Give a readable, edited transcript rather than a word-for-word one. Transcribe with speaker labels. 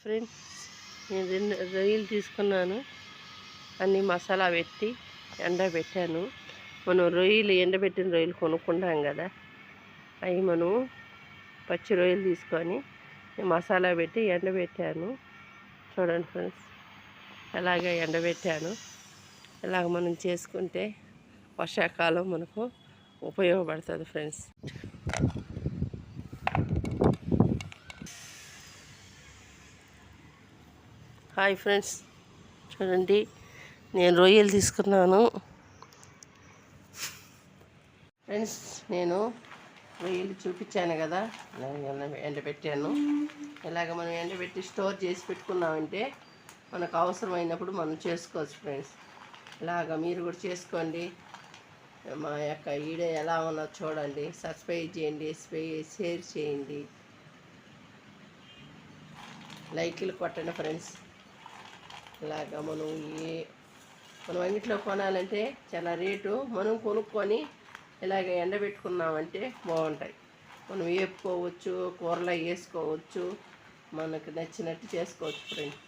Speaker 1: Friends, నేను 2 రొయ్యలు తీసుకున్నాను. అన్నీ మసాలా పెట్టి ఎండబెట్టాను. మనం రొయ్యలు ఎండబెట్టిన రొయ్యలు కొనుక్కుంటాం కదా, అవి మనం పచ్చి రొయ్యలు తీసుకొని మసాలా పెట్టి ఎండబెట్టాను. చూడండి ఫ్రెండ్స్, ఎలాగ ఎండబెట్టాను. ఇలాగ మనం చేసుకుంటే వర్షాకాలం మనకు ఉపయోగపడుతుంది ఫ్రెండ్స్. హాయ్ ఫ్రెండ్స్, చూడండి నేను రొయ్యలు తీసుకున్నాను. ఫ్రెండ్స్, నేను రొయ్యలు చూపించాను కదా, ఎండబెట్టాను. ఇలాగ మనం ఎండబెట్టి స్టోర్ చేసి పెట్టుకున్నామంటే మనకు అవసరమైనప్పుడు మనం చేసుకోవచ్చు ఫ్రెండ్స్. ఇలాగ మీరు కూడా చేసుకోండి. మా యొక్క వీడియో ఎలా ఉన్నదో చూడండి, సబ్స్క్రైబ్ చేయండి, షేర్ చేయండి, లైక్లు కొట్టండి ఫ్రెండ్స్. ఇలాగ మనం అంగిట్లో కొనాలంటే చాలా రేటు. మనం కొనుక్కొని ఇలాగ ఎండబెట్టుకున్నామంటే బాగుంటాయి. మనం వేపుకోవచ్చు, కూరలో వేసుకోవచ్చు, మనకు నచ్చినట్టు చేసుకోవచ్చు ఫ్రెండ్స్.